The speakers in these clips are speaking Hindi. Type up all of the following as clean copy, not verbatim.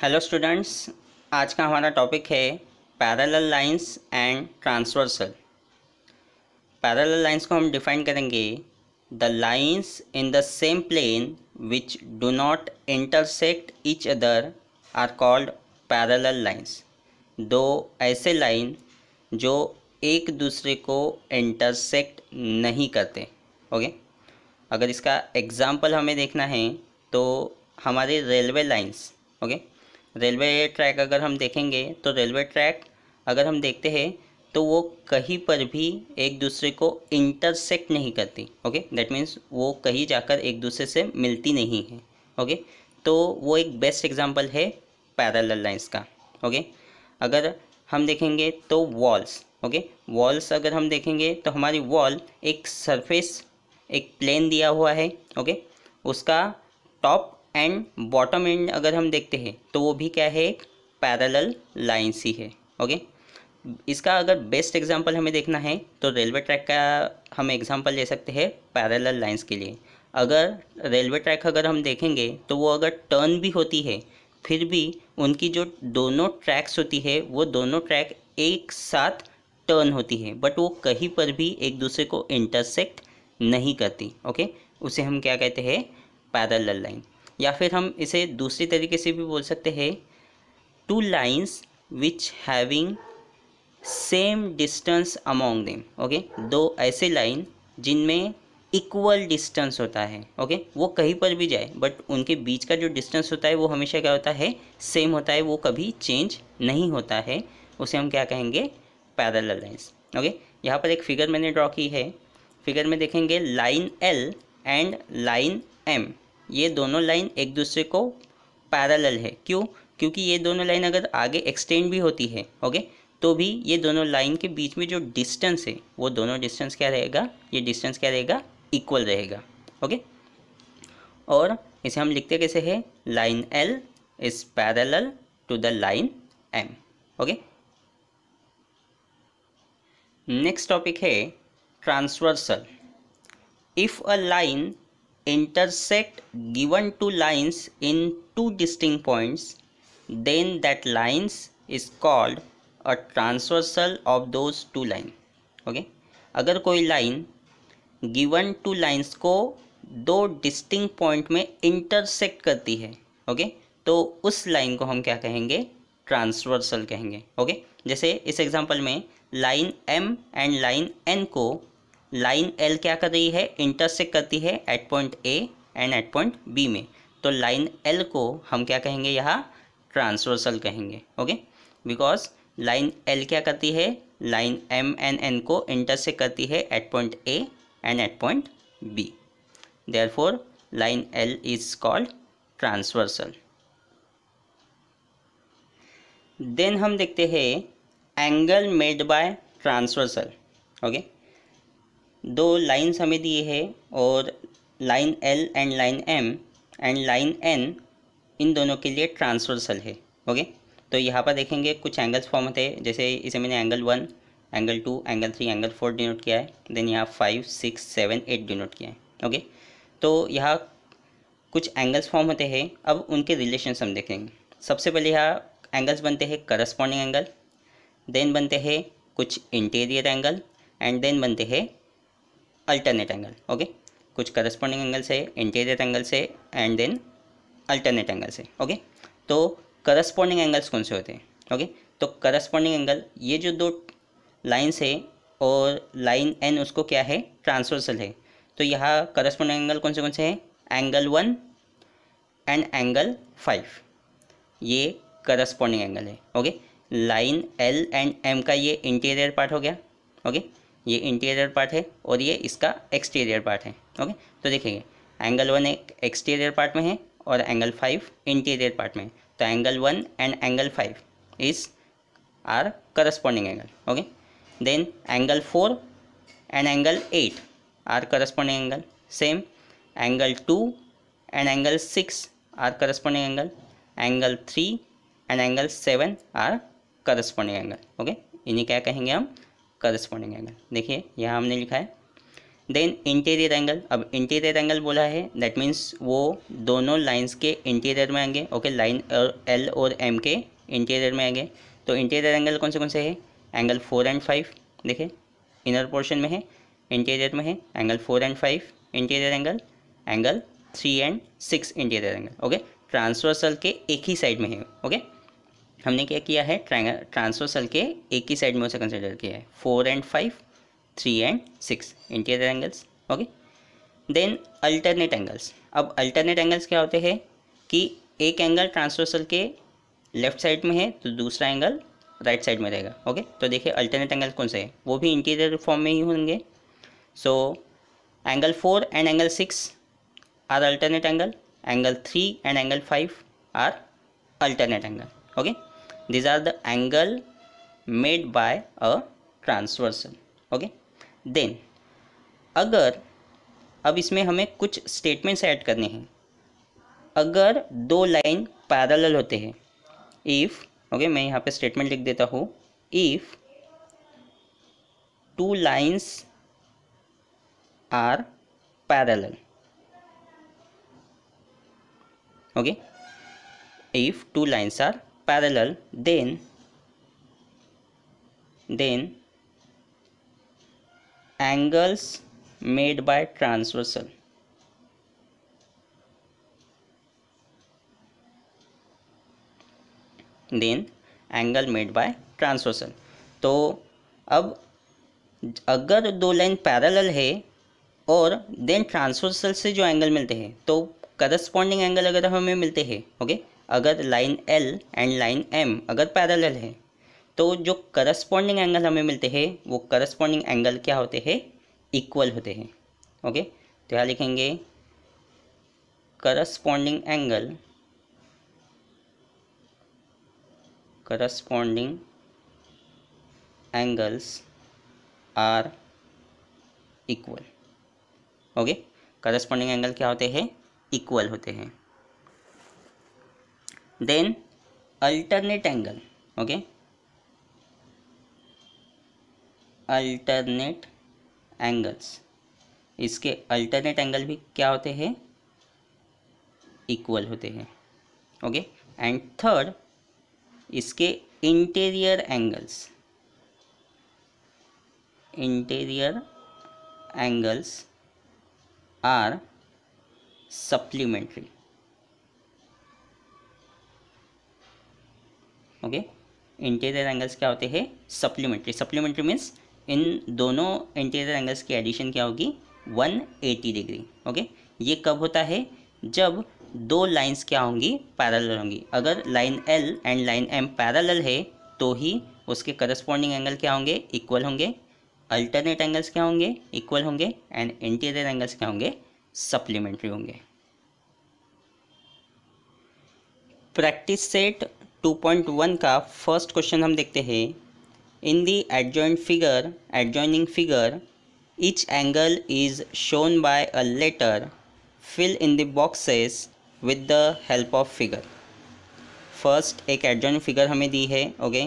हेलो स्टूडेंट्स, आज का हमारा टॉपिक है parallel lines and transversal. Parallel lines को हम डिफाइन करेंगे, the lines in the same plane which do not intersect each other are called parallel lines. दो ऐसे लाइन जो एक दूसरे को इंटरसेक्ट नहीं करते। ओके, अगर इसका एग्जाम्पल हमें देखना है तो हमारे railway lines, okay, railway track अगर हम देखेंगे तो रेलवे ट्रैक अगर हम देखते हैं तो वो कहीं पर भी एक दूसरे को इंटरसेक्ट नहीं करती। ओके, दैट मीन्स वो कहीं जाकर एक दूसरे से मिलती नहीं है। ओके, तो वो एक बेस्ट एग्जांपल है पैरेलल लाइंस का। ओके, अगर हम देखेंगे तो वॉल्स, ओके, वॉल्स अगर हम देखेंगे तो हमारी वॉल एक सरफेस, एक प्लेन दिया हुआ है। ओके, उसका टॉप एंड बॉटम एंड अगर हम देखते हैं तो वो भी क्या है, एक पैरेलल लाइंस ही है। ओके, इसका अगर बेस्ट एग्जांपल हमें देखना है तो रेलवे ट्रैक का हम एग्जांपल ले सकते हैं पैरेलल लाइंस के लिए। अगर रेलवे ट्रैक अगर हम देखेंगे तो वो अगर टर्न भी होती है फिर भी उनकी जो दोनों ट्रैक्स होती है वो दोनों ट्रैक एक साथ टर्न होती है, बट वो कहीं पर भी एक दूसरे को इंटरसेक्ट नहीं करती। ओके, उसे हम क्या कहते हैं, पैरेलल लाइन। या फिर हम इसे दूसरी तरीके से भी बोल सकते हैं, two lines which having same distance among them. Okay, दो ऐसे लाइन जिनमें इक्वल डिस्टेंस होता है। ओके, वो कहीं पर भी जाए बट उनके बीच का जो डिस्टेंस होता है वो हमेशा क्या होता है, सेम होता है, वो कभी चेंज नहीं होता है। उसे हम क्या कहेंगे, पैरेलल लाइंस। ओके, यहाँ पर एक फिगर मैंने ड्रॉ की है। फिगर में देखेंगे line L and line M, ये दोनों लाइन एक दूसरे को पैरेलल है। क्यों? क्योंकि ये दोनों लाइन अगर आगे एक्सटेंड भी होती है, ओके, तो भी ये दोनों लाइन के बीच में जो डिस्टेंस है वो दोनों डिस्टेंस क्या रहेगा, ये डिस्टेंस क्या रहेगा, इक्वल रहेगा। ओके, और इसे हम लिखते कैसे हैं, line L is parallel to the line M. Okay, next topic है transversal. If a line intersect given two lines in two distinct points, then that lines is called a transversal of those two lines. Okay, अगर कोई लाइन गिवन टू लाइंस को दो डिस्टिंक्ट पॉइंट में इंटरसेक्ट करती है, ओके, तो उस लाइन को हम क्या कहेंगे, ट्रांसवर्सल कहेंगे। ओके, जैसे इस एग्जांपल में line M and line N को लाइन एल क्या कर रही है, इंटरसेक्ट करती है at point A and at point B में, तो लाइन एल को हम क्या कहेंगे, यहाँ ट्रांसवर्सल कहेंगे। ओके, बिकॉज लाइन एल क्या करती है, लाइन एम एंड एन को इंटरसेक्ट करती है at point A and at point B, therefore line L is called transversal. Then हम देखते हैं angle made by transversal. Okay, दो लाइंस हमें दिए हैं और line L and line M and line N इन दोनों के लिए ट्रांसवर्सल है। ओके, तो यहाँ पर देखेंगे कुछ एंगल्स फॉर्म होते हैं, जैसे इसे मैंने angle 1, angle 2, angle 3, angle 4 denote किया है। देन यहाँ 5, 6, 7, 8 डिनोट किया है। ओके, तो यहाँ कुछ एंगल्स फॉर्म होते हैं। अब उनके रिलेशंस हम देखेंगे। सबसे पहले यहाँ एंगल्स बनते हैं करस्पॉन्डिंग एंगल, देन बनते हैं कुछ इंटीरियर एंगल एंड देन बनते हैं अल्टरनेट एंगल। ओके, कुछ करस्पॉन्डिंग एंगल से, इंटीरियर एंगल से एंड देन अल्टरनेट एंगल से। ओके, तो करस्पॉन्डिंग एंगल्स कौन से होते हैं? ओके, तो करस्पॉन्डिंग एंगल, ये जो दो लाइन्स है और लाइन एन उसको क्या है, ट्रांसवर्सल है, तो यहाँ करस्पॉन्डिंग एंगल कौन से हैं, एंगल 1 एंड एंगल 5, ये करस्पॉन्डिंग एंगल है। Okay, line L and M का ये इंटीरियर पार्ट हो गया। ओके, ये इंटीरियर पार्ट है और ये इसका एक्सटीरियर पार्ट है। ओके, तो देखिए एंगल 1 एक एक्सटीरियर पार्ट में है और एंगल 5 इंटीरियर पार्ट में, तो angle 1 and angle 5 is are corresponding angle. Okay, then angle 4 and angle 8 are corresponding angle. Same, angle 2 and angle 6 are corresponding angle. Angle 3 and angle 7 are corresponding angle. Okay, इन्हीं क्या कहेंगे हम, corresponding angle। देखिए यहाँ हमने लिखा है देन इंटीरियर एंगल, अब इंटीरियर एंगल बोला है दैट मीन्स वो दोनों लाइंस के इंटीरियर में आएंगे। ओके, लाइन एल और एम के इंटीरियर में आएंगे। तो इंटीरियर एंगल कौन से है? एंगल 4 एंड 5, देखिए इनर पोर्शन में है, इंटीरियर में है angle 4 and 5 interior angle, angle 3 and 6 interior angle. Okay, transversal के एक ही साइड में है। ओके, हमने क्या किया है, ट्रांसवर्सल के एक ही साइड में उसे कंसिडर किया है, 4 and 5, 3 and 6 interior angles. Okay, then alternate angles. अब अल्टरनेट एंगल्स क्या होते हैं कि एक एंगल ट्रांसवर्सल के लेफ्ट साइड में है तो दूसरा एंगल राइट साइड में रहेगा। ओके, तो देखिए अल्टरनेट एंगल कौन से है, वो भी इंटीरियर फॉर्म में ही होंगे। So angle 4 and angle 6 are alternate angle, angle 3 and angle 5 are alternate angle. Okay, these are the angle made by a transversal. Okay, then अगर अब इसमें हमें कुछ स्टेटमेंट्स ऐड करने हैं। अगर दो लाइन पैरेलल होते हैं, इफ, ओके मैं यहाँ पे स्टेटमेंट लिख देता हूँ, if two lines are parallel. Okay, if two lines are parallel, then angles made by transversal, तो अब अगर दो लाइन पैरेलल है और देन ट्रांसवर्सल से जो एंगल मिलते हैं तो करस्पॉन्डिंग एंगल अगर हमें मिलते हैं। ओके, अगर line L and line M अगर पैरेलल है तो जो करस्पॉन्डिंग एंगल हमें मिलते हैं वो करस्पॉन्डिंग एंगल क्या होते हैं, इक्वल होते हैं। ओके, तो यहाँ लिखेंगे corresponding angles are equal. Okay, corresponding angle क्या होते हैं, इक्वल होते हैं। Then alternate angle. Okay, alternate angles, इसके अल्टरनेट एंगल भी क्या होते हैं, इक्वल होते हैं। ओके, एंड थर्ड इसके interior angles are supplementary. Okay, interior angles क्या होते हैं, सप्लीमेंट्री मीन्स इन दोनों इंटीरियर एंगल्स की एडिशन क्या होगी, 180 डिग्री। ओके, ये कब होता है, जब दो लाइंस क्या होंगी, पैरेलल होंगी। अगर line L and line M parallel है तो ही उसके करस्पॉन्डिंग एंगल क्या होंगे, इक्वल होंगे। अल्टरनेट एंगल्स क्या होंगे, इक्वल होंगे, एंड इंटीरियर एंगल्स क्या होंगे, सप्लीमेंट्री होंगे। प्रैक्टिस सेट 2.1 का फर्स्ट क्वेश्चन हम देखते हैं। In the adjoining figure each angle is shown by a letter, fill in the boxes with the help of figure. First एक एडजॉइनिंग फिगर हमें दी है। ओके,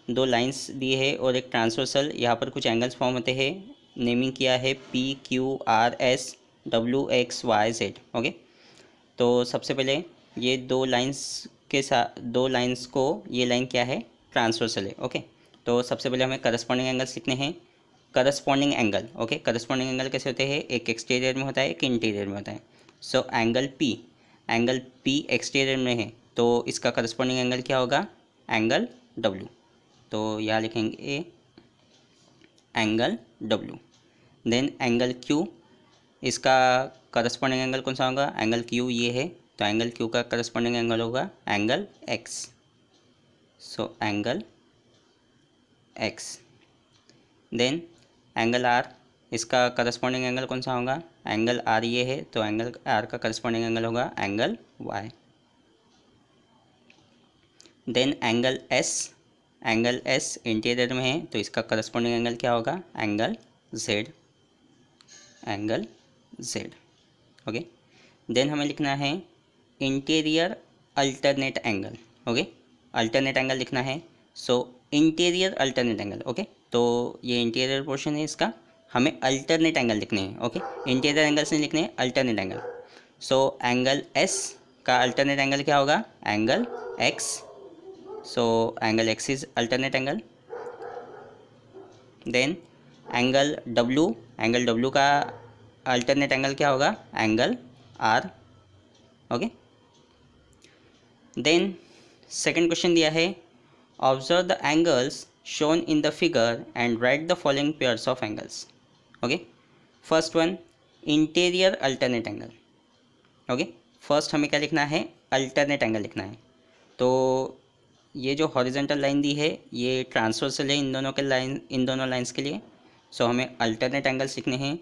दो लाइंस दी है और एक ट्रांसवर्सल, यहाँ पर कुछ एंगल्स फॉर्म होते हैं, नेमिंग किया है PQRS WXYZ। ओके, तो सबसे पहले ये दो लाइंस के साथ, दो लाइंस को, ये लाइन क्या है, ट्रांसवर्सल है। ओके, तो सबसे पहले हमें करस्पॉन्डिंग एंगल्स लिखने हैं। Corresponding angle, okay, corresponding angle कैसे होते हैं, एक एक्सटीरियर में होता है, एक इंटीरियर में होता है। सो एंगल P एक्सटीरियर में है तो इसका करस्पॉन्डिंग एंगल क्या होगा, एंगल W। तो यहाँ लिखेंगे angle W। Then angle Q, इसका करस्पॉन्डिंग एंगल कौन सा होगा, एंगल Q ये है तो एंगल Q का करस्पॉन्डिंग एंगल होगा angle X। So angle X। Then angle R, इसका करस्पॉन्डिंग एंगल कौन सा होगा, एंगल R ये है तो एंगल R का करस्पॉन्डिंग एंगल होगा angle Y। Then angle S interior में है तो इसका करस्पॉन्डिंग एंगल क्या होगा, एंगल Z। ओके, देन हमें लिखना है interior alternate angle. Okay, alternate angle लिखना है। सो इंटीरियर अल्टरनेट एंगल, ओके, तो ये इंटीरियर पोर्शन है इसका, हमें अल्टरनेट एंगल लिखने हैं। ओके, इंटीरियर एंगल्स नहीं लिखने हैं, alternate angle. So angle S का अल्टरनेट एंगल क्या होगा? Angle X. So angle X is alternate angle. Then angle W का अल्टरनेट एंगल क्या होगा? Angle R. Okay, then second question दिया है, observe the angles shown in the figure and write the following pairs of angles. Okay, first one interior alternate angle. Okay, first हमें क्या लिखना है? अल्टरनेट एंगल लिखना है। तो ये जो हॉरिजेंटल लाइन दी है ये ट्रांसवर्सल है इन दोनों के लाइन, इन दोनों लाइंस के लिए। सो हमें अल्टरनेट एंगल्स लिखने हैं।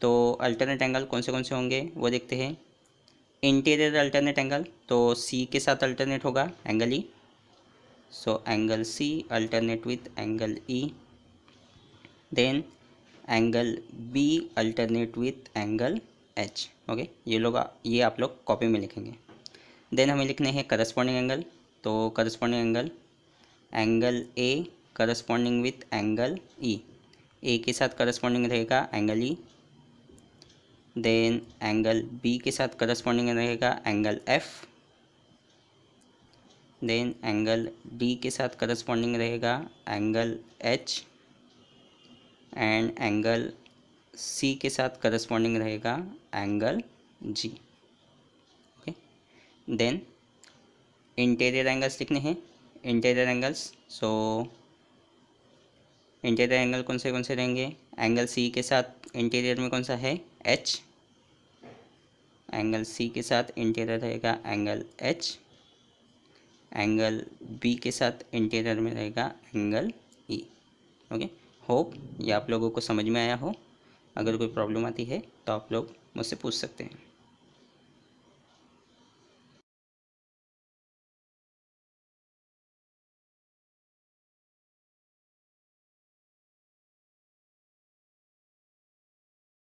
तो अल्टरनेट एंगल कौन से होंगे वो देखते हैं। इंटीरियर अल्टरनेट एंगल तो सी के साथ अल्टरनेट होगा angle E. So angle C alternate with angle E. Then angle B alternate with angle H. Okay, ये आप लोग कॉपी में लिखेंगे। देन हमें लिखने हैं करस्पॉन्डिंग एंगल। तो corresponding angle A corresponding with angle E. A के साथ करस्पॉन्डिंग रहेगा angle E. Then angle B के साथ करस्पॉन्डिंग रहेगा angle F. Then angle D के साथ करस्पॉन्डिंग रहेगा angle H. And angle C के साथ करस्पॉन्डिंग रहेगा angle G. Okay, then interior angles लिखने हैं। Interior angles, so interior angle कौन से रहेंगे? एंगल सी के साथ इंटीरियर में कौन सा है? एच। एंगल सी के साथ इंटीरियर रहेगा एंगल एच। एंगल बी के साथ इंटीरियर में रहेगा एंगल ई। ओके, होप ये आप लोगों को समझ में आया हो। अगर कोई प्रॉब्लम आती है तो आप लोग मुझसे पूछ सकते हैं।